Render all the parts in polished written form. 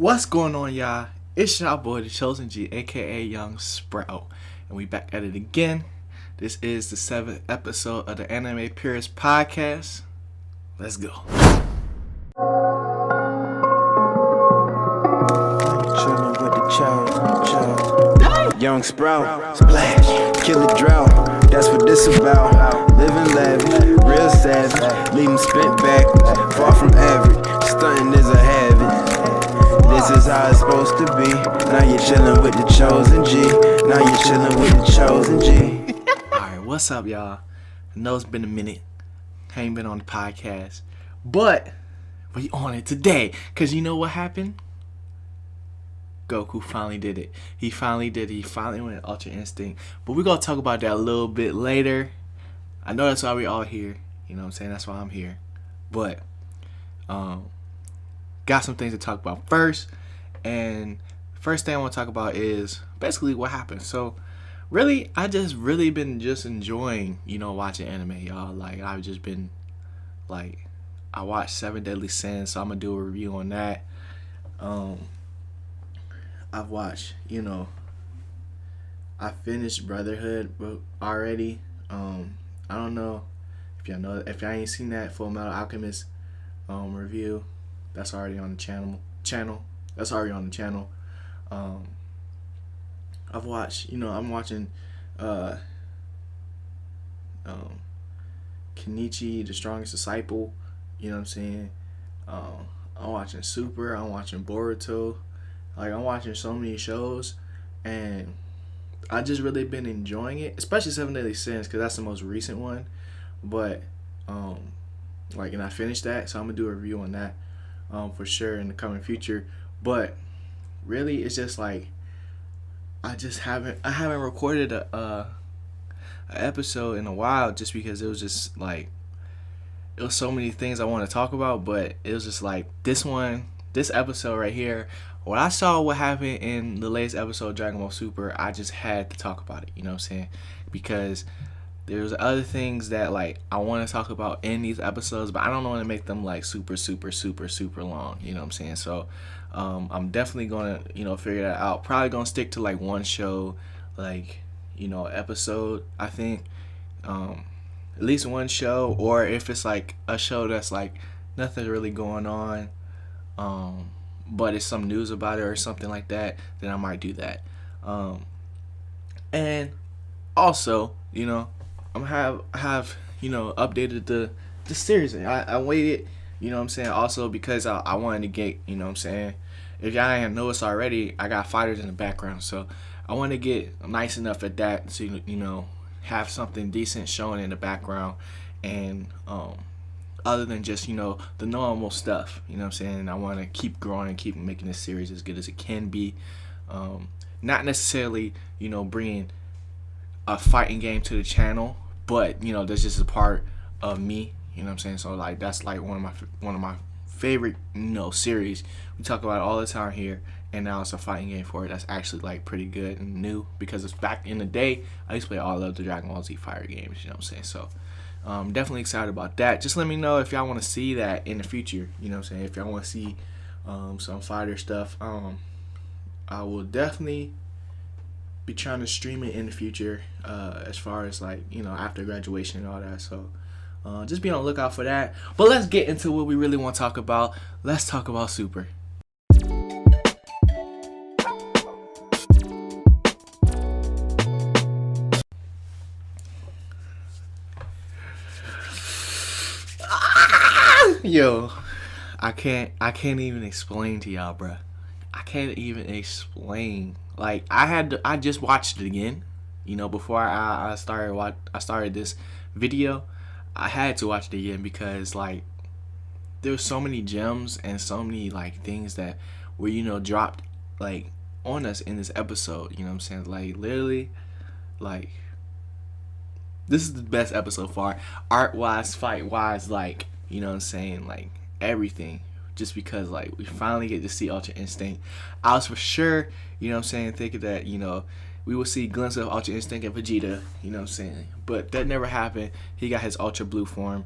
What's going on, y'all? It's your boy, the Chosen G, aka Young Sprout, and we back at it again. This is the 7th episode of the Anime Purist podcast. Let's go. Chillin' with the chosen. Young Sprout, splash, kill a drought. That's what this about. Living lavish, real savage, leaving spit back, far from average. Stunting is a habit. This is how it's supposed to be. Now you're chillin' with the chosen G. Now you're chillin' with the chosen G. Alright, what's up, y'all? I know it's been a minute. I ain't been on the podcast. But we on it today. Because you know what happened? Goku finally did it. He finally did it. He finally went Ultra Instinct. But we're going to talk about that a little bit later. I know that's why we all here. You know what I'm saying? That's why I'm here. But, got some things to talk about first. And first thing I want to talk about is basically what happened. So, really, I just really been just enjoying, watching anime, y'all. Like, I've just been, like, I watched 7 Deadly Sins, so I'm going to do a review on that. I've watched, I finished Brotherhood already. I don't know if y'all know, if y'all ain't seen that Full Metal Alchemist review, that's already on the channel. That's already on the channel. I've watched, I'm watching Kenichi, The Strongest Disciple, you know what I'm saying? I'm watching Super, I'm watching Boruto. Like, I'm watching so many shows, and I just really been enjoying it, especially 7 Deadly Sins, because that's the most recent one. But, and I finished that, so I'm going to do a review on that for sure in the coming future. But, really, it's just like, I haven't recorded a episode in a while, just because it was just, like, it was so many things I want to talk about, but it was just like, this episode right here, when I saw what happened in the latest episode of Dragon Ball Super, I just had to talk about it, you know what I'm saying? Because there's other things that, like, I want to talk about in these episodes, but I don't want to make them, like, super long, you know what I'm saying? So, I'm definitely going to, figure that out. Probably going to stick to, like, one show, like, episode, I think. At least one show, or if it's, like, a show that's, like, nothing really going on, but it's some news about it or something like that, then I might do that. And also, I'm have updated the series. I waited, what I'm saying, also because I wanted to get, what I'm saying, if y'all ain't noticed already, I got fighters in the background, so I want to get nice enough at that to have something decent showing in the background, and other than just, the normal stuff, you know what I'm saying? I want to keep growing and keep making this series as good as it can be. Not necessarily, bringing a fighting game to the channel, but, that's just a part of me, you know what I'm saying? So, like, that's, like, one of my favorite, series. We talk about it all the time here, and now it's a fighting game for it that's actually, like, pretty good and new, because it's back in the day, I used to play all of the Dragon Ball Z Fire games, you know what I'm saying? So, definitely excited about that. Just let me know if y'all want to see that in the future. You know what I'm saying? If y'all want to see some fighter stuff, I will definitely be trying to stream it in the future, as far as, like, after graduation and all that. So just be on the lookout for that. But let's get into what we really want to talk about. Let's talk about Super. Yo, I can't even explain to y'all, bruh. I can't even explain. Like, I just watched it again. Before I started this video, I had to watch it again because, like, there were so many gems and so many, like, things that were, dropped, like, on us in this episode. You know what I'm saying? Like, literally, like, this is the best episode far. Art-wise, fight-wise, like, you know what I'm saying? Like, everything. Just because, like, we finally get to see Ultra Instinct. I was for sure, thinking that, we will see glimpses of Ultra Instinct and Vegeta, you know what I'm saying? But that never happened. He got his Ultra Blue form,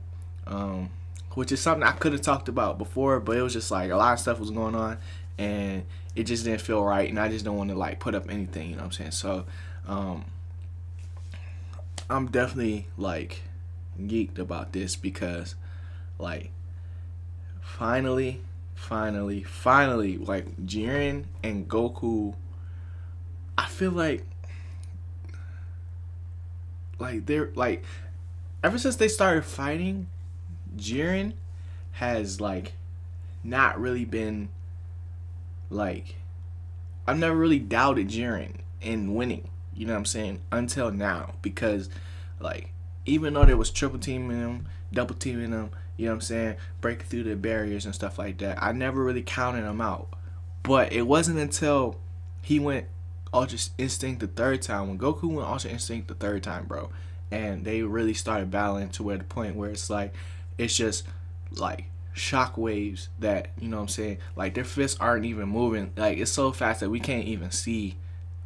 which is something I could have talked about before, but it was just, like, a lot of stuff was going on, and it just didn't feel right, and I just don't want to like put up anything, you know what I'm saying? So I'm definitely like geeked about this because like finally like Jiren and Goku, I feel like they're like ever since they started fighting, Jiren has like not really been like, I've never really doubted Jiren in winning, you know what I'm saying, until now, because like even though there was triple teaming him, double teaming him, you know what I'm saying, breaking through the barriers and stuff like that, I never really counted him out. But it wasn't until he went Ultra Instinct the third time, when Goku went Ultra Instinct the third time, bro, and they really started battling to where the point where it's like, it's just like shock waves that, you know what I'm saying, like their fists aren't even moving, like it's so fast that we can't even see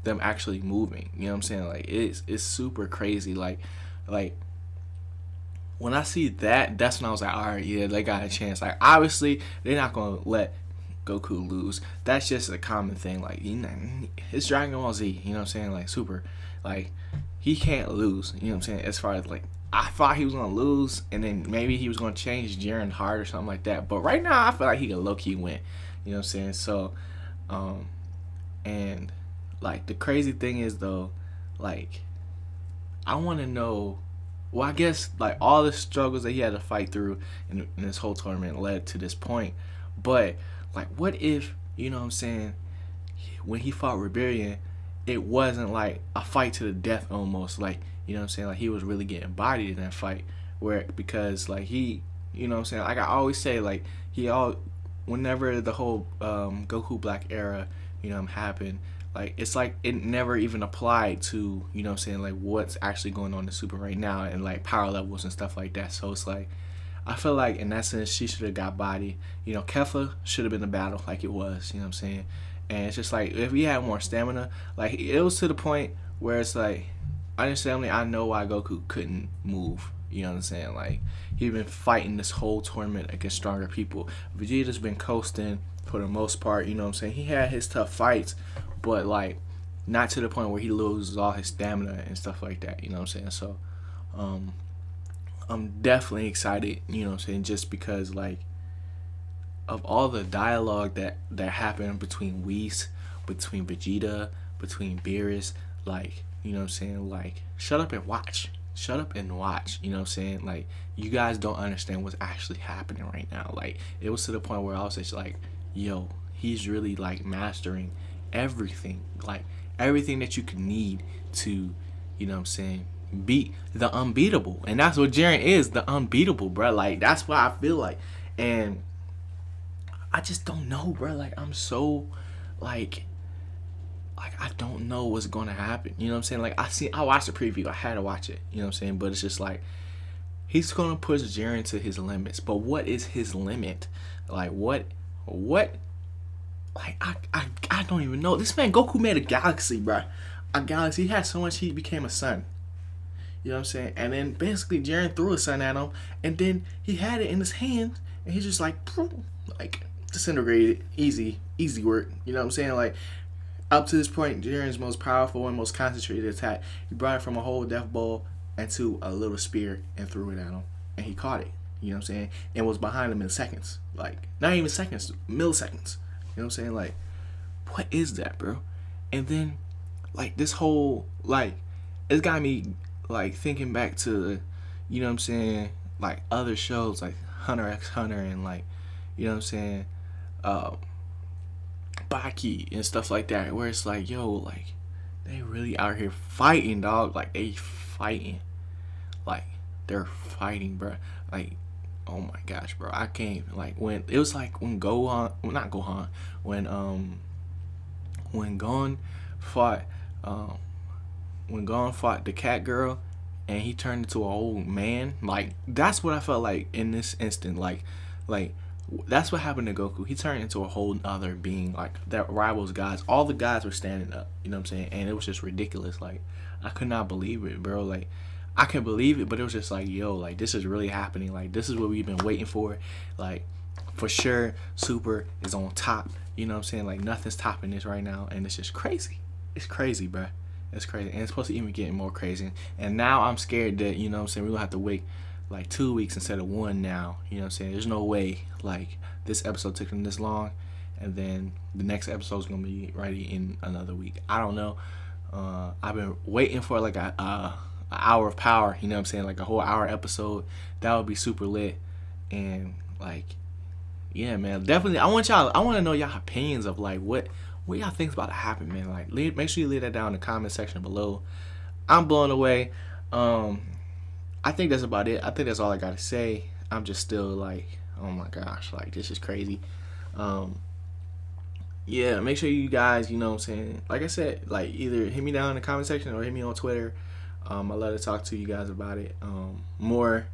them actually moving, you know what I'm saying, like it's super crazy, like when I see that, that's when I was like, all right, yeah, they got a chance. Like obviously they're not gonna let Goku lose. That's just a common thing. Like, you know, it's Dragon Ball Z. You know what I'm saying? Like super, like he can't lose. You know what I'm saying? As far as like, I thought he was gonna lose, and then maybe he was gonna change Jiren's heart or something like that. But right now, I feel like he can low key win. You know what I'm saying? So, and like the crazy thing is though, like I want to know. Well, I guess like all the struggles that he had to fight through in this whole tournament led to this point. But like, what if, you know what I'm saying, when he fought Rebellion, it wasn't like a fight to the death almost, like, you know what I'm saying, like he was really getting bodied in that fight, where because like he, you know what I'm saying, like I always say, like whenever the whole Goku Black era, you know, happened, like it's like it never even applied to, you know what I'm saying, like what's actually going on in Super right now, and like power levels and stuff like that. So it's like, I feel like in that sense she should have got body. You know, Kefla should have been a battle like it was, you know what I'm saying? And it's just like, if he had more stamina, like it was to the point where it's like, understandably, I know why Goku couldn't move. You know what I'm saying? Like, he's been fighting this whole tournament against stronger people. Vegeta's been coasting for the most part, you know what I'm saying? He had his tough fights, but like not to the point where he loses all his stamina and stuff like that, you know what I'm saying? So I'm definitely excited, you know what I'm saying, just because like of all the dialogue that happened between Whis, between Vegeta, between Beerus, like, you know what I'm saying, like shut up and watch, you know what I'm saying, like you guys don't understand what's actually happening right now. Like it was to the point where I was just like, yo, he's really like mastering everything, like everything that you could need to, you know what I'm saying, beat the unbeatable. And that's what Jiren is, the unbeatable, bro. Like that's what I feel like. And I just don't know, bro. Like I'm so like I don't know what's gonna happen, you know what I'm saying? Like I watched the preview, I had to watch it, you know what I'm saying, but it's just like he's gonna push Jiren to his limits. But what is his limit? Like what like I don't even know. This man Goku made a galaxy, bro. A galaxy. He had so much heat, became a sun. You know what I'm saying? And then basically Jiren threw a sun at him, and then he had it in his hands, and he's just like disintegrated. Easy work. You know what I'm saying? Like up to this point, Jiren's most powerful and most concentrated attack, he brought it from a whole death ball into a little spear and threw it at him, and he caught it. You know what I'm saying? And was behind him in seconds. Like not even seconds, milliseconds. You know what I'm saying? Like, what is that, bro? And then, like, this whole, like, it's got me, like, thinking back to, you know what I'm saying, like, other shows, like, Hunter x Hunter and, like, you know what I'm saying, Baki and stuff like that, where it's like, yo, like, they really out here fighting, dog. Like, they fighting. Like, they're fighting, bro. Like, oh my gosh, bro, I can't, like, when it was like when Gohan, well, not Gohan, when Gon fought the cat girl and he turned into an old man, like that's what I felt like in this instant. Like that's what happened to Goku. He turned into a whole other being, like that rivals guys. All the guys were standing up, you know what I'm saying, and it was just ridiculous. Like I could not believe it, bro. Like I can believe it, but it was just like, yo, like this is really happening. Like this is what we've been waiting for. Like for sure Super is on top. You know what I'm saying? Like nothing's topping this right now, and it's just crazy. It's crazy, bruh. It's crazy, and it's supposed to even get more crazy. And now I'm scared that, you know what I'm saying, we're gonna have to wait like 2 weeks instead of one now. You know what I'm saying? There's no way like this episode took them this long, and then the next episode's gonna be ready in another week. I don't know. I've been waiting for like a hour of power. You know what I'm saying? Like a whole hour episode. That would be super lit, and like, yeah, man, definitely. I want to know y'all opinions of like what y'all think's about to happen, man. Like, make sure you leave that down in the comment section below. I'm blown away. I think that's about it. I think that's all I gotta say. I'm just still like, oh my gosh, like this is crazy. Yeah, make sure you guys, you know what I'm saying, like I said, like either hit me down in the comment section or hit me on Twitter. I love to talk to you guys about it more.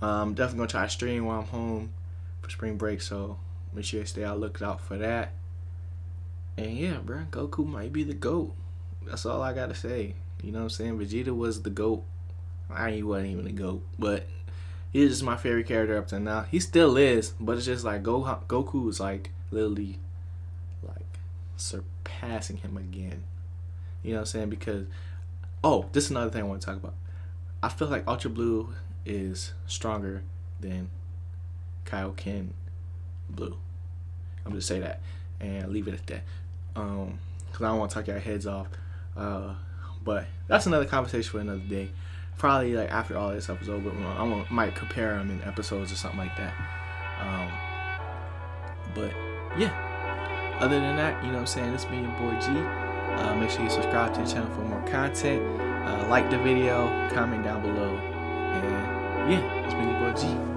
I'm definitely gonna try to stream while I'm home for spring break, so make sure you stay out, look out for that. And yeah, bro, Goku might be the GOAT. That's all I gotta say. You know what I'm saying? Vegeta was the GOAT. He wasn't even the GOAT, but he's just my favorite character up to now. He still is, but it's just like Goku is like literally like surpassing him again. You know what I'm saying? Because this is another thing I want to talk about. I feel like Ultra Blue is stronger than Q.is.King Blue. I'm just say that and leave it at that. Cause I don't want to talk your heads off. But that's another conversation for another day. Probably like after all this stuff is over, I might compare them in episodes or something like that. But yeah, other than that, you know what I'm saying, this has been your boy G. Make sure you subscribe to the channel for more content. Like the video, comment down below, and yeah, it's been your boy G.